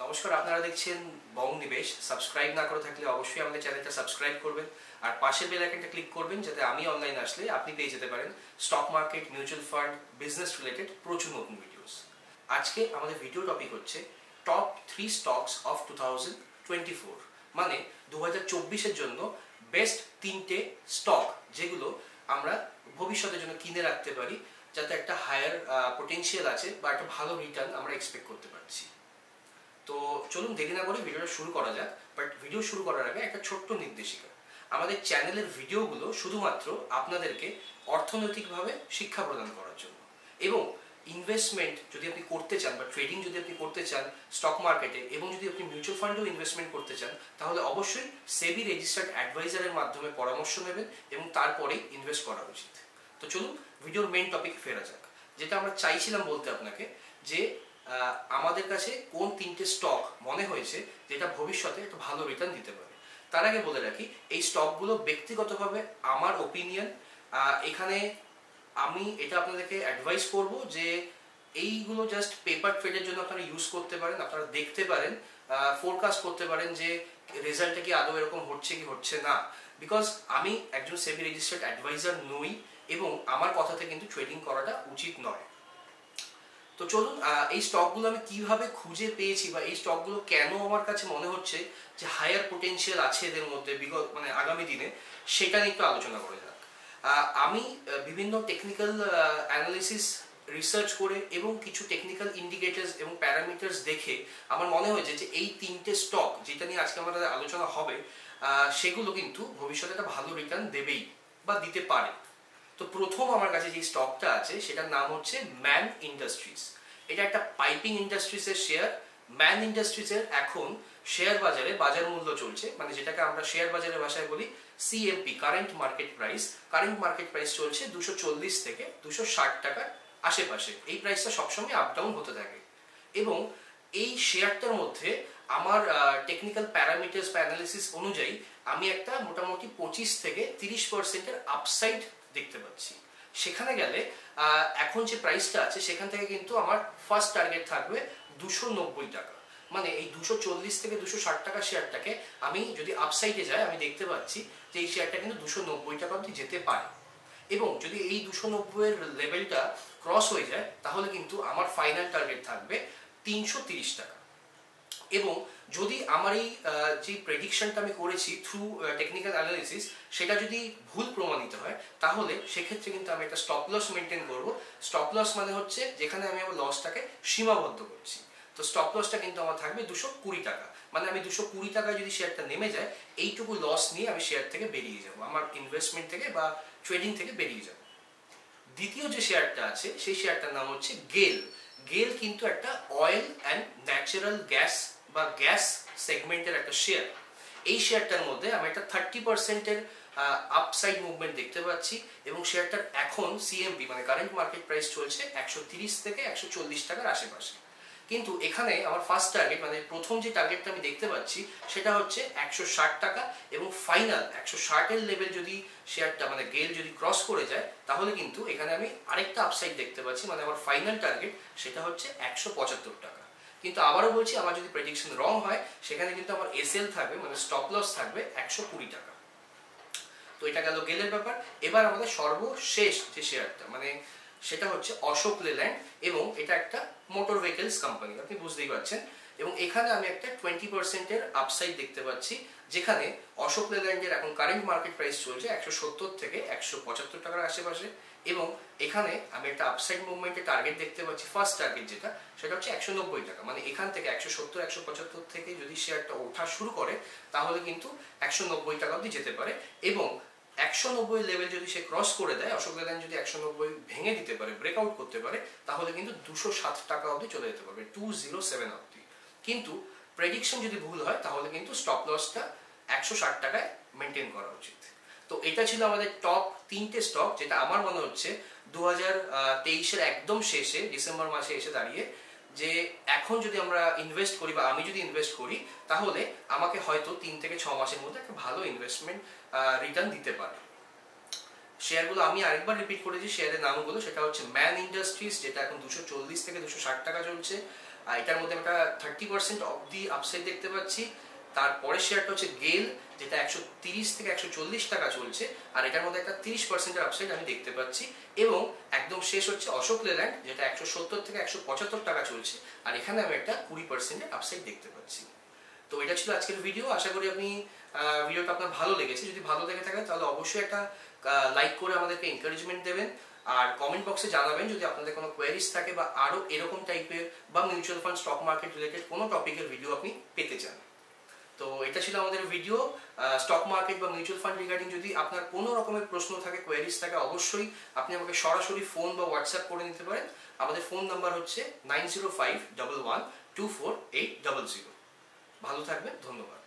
নমস্কার, আপনারা দেখছেন বং নিবেশ। সাবস্ক্রাইব না করে থাকলে অবশ্যই আমাদের চ্যানেলটা সাবস্ক্রাইব করবেন আর পাশের বেল আইকনটা ক্লিক করবেন, যাতে আমি অনলাইন আসলে আপনি পেয়ে যেতে পারেন stock market, mutual fund, business related প্রচুর নতুন ভিডিওস। আজকে আমাদের ভিডিও টপিক হচ্ছে টপ 3 স্টকস অফ 2024, মানে 2024-এর জন্য বেস্ট 3টে স্টক যেগুলো আমরা ভবিষ্যতের জন্য কিনে রাখতে পারি, যাতে একটা হায়ার পোটেনশিয়াল আছে বা একটা ভালো রিটার্ন আমরা এক্সপেক্ট করতে পারছি। তো চলুন দেরি না করে ভিডিওটা শুরু করা যাক। বাট ভিডিও শুরু করার আগে একটা ছোট্ট নির্দেশিকা। আমাদের চ্যানেলের ভিডিওগুলো শুধুমাত্র আপনাদেরকে অর্থনৈতিকভাবে শিক্ষা প্রদান করার জন্য, এবং ইনভেস্টমেন্ট যদি আপনি করতে চান বা ট্রেডিং যদি আপনি করতে চান স্টক মার্কেটে, এবং যদি আপনি মিউচুয়াল ফান্ডেও ইনভেস্টমেন্ট করতে চান, তাহলে অবশ্যই সেবি রেজিস্টার্ড অ্যাডভাইজারের মাধ্যমে পরামর্শ নেবেন এবং তারপরেই ইনভেস্ট করা উচিত। তো চলুন ভিডিওর মেইন টপিক ফেরা যাক। যেটা আমরা চাইছিলাম বলতে আপনাকে, যে আমাদের কাছে কোন 3টে স্টক মনে হয়েছে যেটা ভবিষ্যতে একটা ভালো রিটার্ন দিতে পারে। তার আগে বলে রাখি, এই স্টকগুলো ব্যক্তিগতভাবে আমার ওপিনিয়ন। এখানে আমি এটা আপনাদেরকে অ্যাডভাইস করব যে এইগুলো জাস্ট পেপার ট্রেডের জন্য আপনারা ইউজ করতে পারেন, আপনারা দেখতে পারেন, ফোরকাস্ট করতে পারেন যে রেজাল্টটা কি আদৌ এরকম হচ্ছে কি হচ্ছে না। বিকজ আমি একজন সেবি রেজিস্টার্ড অ্যাডভাইজার নই এবং আমার কথাতে কিন্তু ট্রেডিং করাটা উচিত নয়। তো চলুন এই স্টকগুলো আমি কিভাবে খুঁজে পেয়েছি বা এই স্টকগুলো কেন আমার কাছে মনে হচ্ছে যে হায়ার পোটেনশিয়াল আছে এদের মধ্যে মানে আগামী দিনে, সেটা নিয়ে একটু আলোচনা করে যাক। আমি বিভিন্ন টেকনিক্যাল অ্যানালিসিস রিসার্চ করে এবং কিছু টেকনিক্যাল ইন্ডিকেটরস এবং প্যারামিটার্স দেখে আমার মনে হয়েছে যে এই 3টে স্টক যেটা নিয়ে আজকে আমাদের আলোচনা হবে, সেগুলো কিন্তু ভবিষ্যতে একটা ভালো রিটার্ন দেবেই বা দিতে পারে। তো প্রথম আমার কাছে যে স্টকটা আছে সেটার নাম হচ্ছে ম্যান ইন্ডাস্ট্রিজ। এটা একটা পাইপিং ইন্ডাস্ট্রিজের শেয়ার। ম্যান ইন্ডাস্ট্রিজের এখন শেয়ার বাজারে বাজার মূল্য চলছে, মানে যেটাকে আমরা শেয়ার বাজারের ভাষায় বলি CMP, current market price. Current market price চলছে 240 থেকে 260 টাকার আশেপাশে। এই প্রাইসটা সবসময় আপ ডাউন হতে থাকে এবং এই শেয়ারটার মধ্যে আমার টেকনিক্যাল প্যারামিটার্স বা অ্যানালিসিস অনুযায়ী আমি একটা মোটামুটি 25 থেকে 30% আপসাইড দেখতে পাচ্ছি। সেখানে গেলে এখন যে প্রাইসটা আছে সেখান থেকে কিন্তু আমার ফার্স্ট টার্গেট থাকবে 290 টাকা। মানে এই 240 থেকে 260 টাকা শেয়ারটাকে আমি যদি আপসাইডে যাই, আমি দেখতে পাচ্ছি যে এই শেয়ারটা কিন্তু 290 টাকা অবধি যেতে পারে। এবং যদি এই 290 এর লেভেলটা ক্রস হয়ে যায়, তাহলে কিন্তু আমার ফাইনাল টার্গেট থাকবে 330 টাকা। এবং যদি আমার এই যে প্রেডিকশনটা আমি করেছি থ্রু টেকনিক্যাল অ্যানালিসিস, সেটা যদি ভুল প্রমাণিত হয়, তাহলে সেক্ষেত্রে কিন্তু আমি একটা স্টপ লস মেনটেন করব। স্টপ লস মানে হচ্ছে যেখানে আমি আমার লসটাকে সীমাবদ্ধ করছি। তো স্টপ লসটা কিন্তু আমার থাকবে 220 টাকা। মানে আমি 220 টাকায় যদি শেয়ারটা নেমে যায়, এইটুকু লস নিয়ে আমি শেয়ার থেকে বেরিয়ে যাব, আমার ইনভেস্টমেন্ট থেকে বা ট্রেডিং থেকে বেরিয়ে যাব। দ্বিতীয় যে শেয়ারটা আছে সেই শেয়ারটার নাম হচ্ছে গেল। গেল কিন্তু একটা অয়েল অ্যান্ড ন্যাচারাল গ্যাস বা গ্যাস সেগমেন্টের একটা শেয়ার। এই শেয়ারটার মধ্যে আমি একটা 30%-এর আপসাইড মুভমেন্ট দেখতে পাচ্ছি এবং শেয়ারটার এখন সিএমপি মানে কারেন্ট মার্কেট প্রাইস চলছে 130 থেকে 140 টাকার আশেপাশে। কিন্তু এখানে আমার ফার্স্ট টার্গেট মানে প্রথম যে টার্গেটটা আমি দেখতে পাচ্ছি সেটা হচ্ছে 160 টাকা, এবং ফাইনাল 160 এর লেভেল যদি শেয়ারটা মানে গেল যদি ক্রস করে যায়, তাহলে কিন্তু এখানে আমি আরেকটা আপসাইড দেখতে পাচ্ছি। মানে আমার ফাইনাল টার্গেট সেটা হচ্ছে 175 টাকা। কিন্তু আবারও বলছি, আমার যদি প্রেডিকশন রং হয়, সেখানে কিন্তু আমার এসএল থাকবে, মানে স্টপ লস থাকবে 120 টাকা। তো এটা গেল গেলের ব্যাপার। এবার আমাদের সর্বশেষ যে শেয়ারটা মানে সেটা হচ্ছে অশোক লেল্যান্ড, এবং এটা একটা মোটর ভেহিকলস কোম্পানি, আপনি বুঝতেই পারছেন। এবং এখানে আমি একটা 20%-এর আপসাইড দেখতে পাচ্ছি, যেখানে অশোক লেল্যান্ডের এখন কারেন্ট মার্কেট প্রাইস চলছে 170 থেকে 175 টাকার আশেপাশে। এবং এখানে আমি একটা আপসাইড মুভমেন্টের টার্গেট দেখতে পাচ্ছি, ফার্স্ট টার্গেট যেটা সেটা হচ্ছে 190 টাকা। মানে এখান থেকে 170 175 থেকে যদি শেয়ারটা ওঠা শুরু করে, তাহলে কিন্তু 190 টাকা অবধি যেতে পারে। এবং 190 লেভেল যদি সে ক্রস করে দেয়, অশোক লেল্যান্ড যদি 190 ভেঙে দিতে পারে, ব্রেকআউট করতে পারে, তাহলে কিন্তু 207 টাকা অবধি চলে যেতে পারবে, 207 অবধি। কিন্তু প্রেডিকশন যদি ভুল হয়, তাহলে কিন্তু স্টপ লসটা 160 টাকায় মেনটেন করা উচিত। তো এটা ছিল আমাদের টপ 3টে স্টক, যেটা আমার মনে হচ্ছে 2023-এর একদম শেষে ডিসেম্বর মাসে এসে দাঁড়িয়ে যে এখন যদি আমরা ইনভেস্ট করি বা আমি যদি ইনভেস্ট করি, তাহলে আমাকে হয়তো 3 থেকে 6 মাসের মধ্যে একটা ভালো ইনভেস্টমেন্ট রিটার্ন দিতে পারে। শেয়ারগুলো আমি আরেকবার রিপিট করেছি, শেয়ারের নামগুলো সেটা হচ্ছে ম্যান ইন্ডাস্ট্রিজ, যেটা এখন 240 থেকে 260 টাকা চলছে। এটার মধ্যে আমরা 30% অফ দি আপসাইড দেখতে পাচ্ছি। তারপরের শেয়ারটা হচ্ছে গেল, যেটা 130 থেকে 140 টাকা চলছে, আর এটার মধ্যে একটা 30% আপসাইড আমি দেখতে পাচ্ছি। এবং একদম শেষ হচ্ছে অশোক লেল্যান্ড, যেটা 170 থেকে 175 টাকা চলছে, আর এখানে আমি একটা 20% আপসাইড দেখতে পাচ্ছি। তো এটা ছিল আজকের ভিডিও। আশা করি ভিডিওটা আপনার ভালো লেগেছে। যদি ভালো লেগে থাকে তাহলে অবশ্যই একটা লাইক করে আমাদেরকে এনকারেজমেন্ট দেবেন, আর কমেন্ট বক্সে জানাবেন যদি আপনাদের কোনো কোয়েরিজ থাকে বা আরো এরকম টাইপের বা mutual fund stock market related কোনো টপিকের ভিডিও আপনি পেতে চান। তো এটা ছিল আমাদের ভিডিও স্টক মার্কেট বা মিউচুয়াল ফান্ড রিগার্ডিং। যদি আপনার কোনো রকমের প্রশ্ন থাকে, কোয়েরিজ থাকে, অবশ্যই আপনি আমাকে সরাসরি ফোন বা হোয়াটসঅ্যাপ করে নিতে পারেন। আমাদের ফোন নাম্বার হচ্ছে 9051124800। ভালো থাকবেন, ধন্যবাদ।